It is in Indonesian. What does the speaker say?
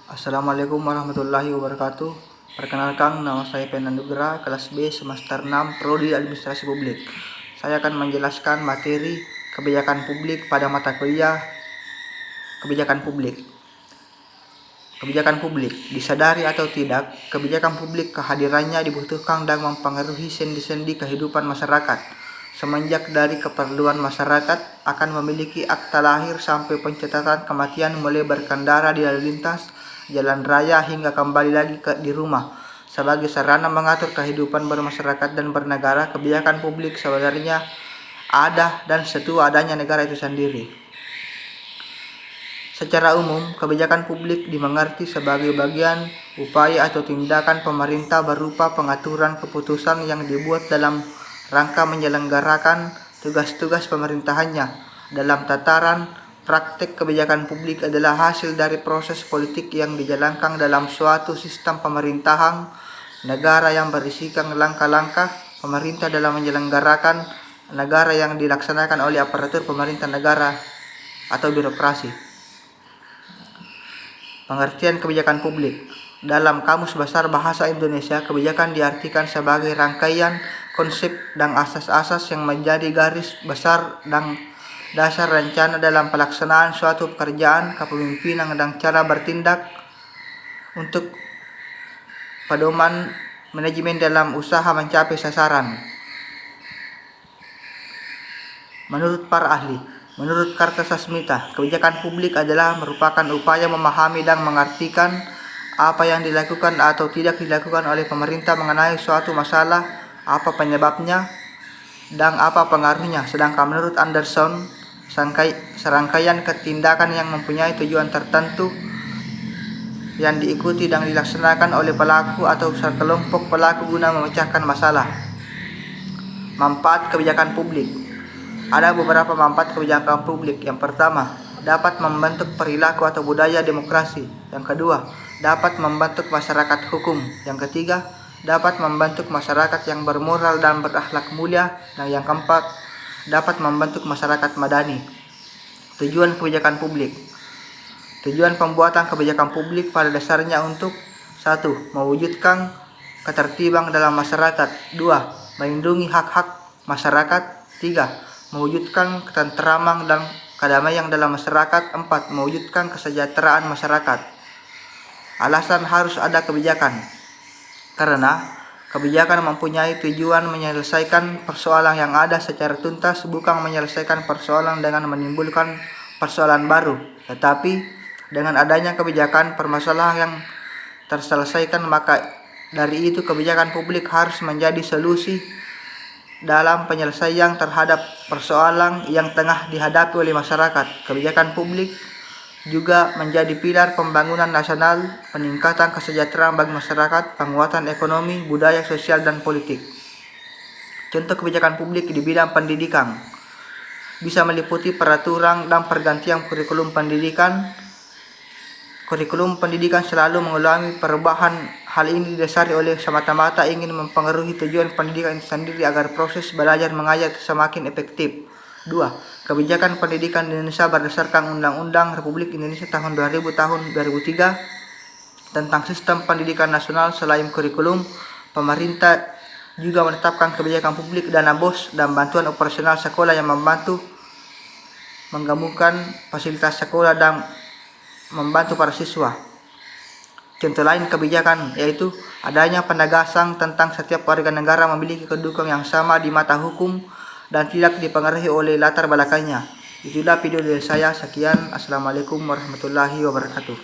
Assalamualaikum warahmatullahi wabarakatuh. Perkenalkan, nama saya Penandugra, kelas B semester 6 Prodi Administrasi Publik. Saya akan menjelaskan materi kebijakan publik pada mata kuliah kebijakan publik. Kebijakan publik, disadari atau tidak, kebijakan publik kehadirannya dibutuhkan dan mempengaruhi sendi-sendi kehidupan masyarakat. Semenjak dari keperluan masyarakat akan memiliki akta lahir sampai pencatatan kematian, mulai berkendara di lalu lintas, jalan raya hingga kembali lagi di rumah. Sebagai sarana mengatur kehidupan bermasyarakat dan bernegara, kebijakan publik sebenarnya ada dan setua adanya negara itu sendiri. Secara umum, kebijakan publik dimengerti sebagai bagian upaya atau tindakan pemerintah berupa pengaturan keputusan yang dibuat dalam rangka menyelenggarakan tugas-tugas pemerintahannya. Dalam tataran praktek, kebijakan publik adalah hasil dari proses politik yang dijalankan dalam suatu sistem pemerintahan negara yang berisikan langkah-langkah pemerintah dalam menyelenggarakan negara yang dilaksanakan oleh aparatur pemerintah negara atau birokrasi. Pengertian kebijakan publik. Dalam Kamus Besar Bahasa Indonesia, kebijakan diartikan sebagai rangkaian konsep dan asas-asas yang menjadi garis besar dan dasar rencana dalam pelaksanaan suatu pekerjaan, kepemimpinan, dan cara bertindak untuk pedoman manajemen dalam usaha mencapai sasaran. Menurut para ahli, menurut Kartasasmita, kebijakan publik adalah merupakan upaya memahami dan mengartikan apa yang dilakukan atau tidak dilakukan oleh pemerintah mengenai suatu masalah, apa penyebabnya, dan apa pengaruhnya. Sedangkan menurut Anderson, serangkaian ketindakan yang mempunyai tujuan tertentu yang diikuti dan dilaksanakan oleh pelaku atau sekelompok pelaku guna memecahkan masalah. Manfaat kebijakan publik. Ada beberapa manfaat kebijakan publik. Yang pertama, dapat membentuk perilaku atau budaya demokrasi. Yang kedua, dapat membentuk masyarakat hukum. Yang ketiga, dapat membentuk masyarakat yang bermoral dan berakhlak mulia. Dan yang keempat, dapat membentuk masyarakat madani. Tujuan kebijakan publik. Tujuan pembuatan kebijakan publik pada dasarnya untuk 1. Mewujudkan ketertiban dalam masyarakat. 2. Melindungi hak-hak masyarakat. 3. Mewujudkan ketenteraman dan kedamaian dalam masyarakat. 4. Mewujudkan kesejahteraan masyarakat. Alasan harus ada kebijakan. Karena kebijakan mempunyai tujuan menyelesaikan persoalan yang ada secara tuntas, bukan menyelesaikan persoalan dengan menimbulkan persoalan baru. Tetapi dengan adanya kebijakan, permasalahan yang terselesaikan, maka dari itu kebijakan publik harus menjadi solusi dalam penyelesaian terhadap persoalan yang tengah dihadapi oleh masyarakat. Kebijakan publik juga menjadi pilar pembangunan nasional, peningkatan kesejahteraan bagi masyarakat, penguatan ekonomi, budaya, sosial, dan politik. Contoh kebijakan publik di bidang pendidikan bisa meliputi peraturan dan pergantian kurikulum pendidikan. Kurikulum pendidikan selalu mengalami perubahan. Hal ini didasari oleh semata-mata ingin mempengaruhi tujuan pendidikan itu sendiri agar proses belajar mengajar semakin efektif. 2. Kebijakan pendidikan di Indonesia berdasarkan Undang-Undang Republik Indonesia tahun 2003 tentang Sistem Pendidikan Nasional. Selain kurikulum, pemerintah juga menetapkan kebijakan publik, dana BOS, dan bantuan operasional sekolah yang membantu menggabungkan fasilitas sekolah dan membantu para siswa. Contoh lain kebijakan yaitu adanya penegasan tentang setiap warga negara memiliki kedudukan yang sama di mata hukum dan tidak dipengaruhi oleh latar belakangnya. Itulah video dari saya. Sekian. Assalamualaikum warahmatullahi wabarakatuh.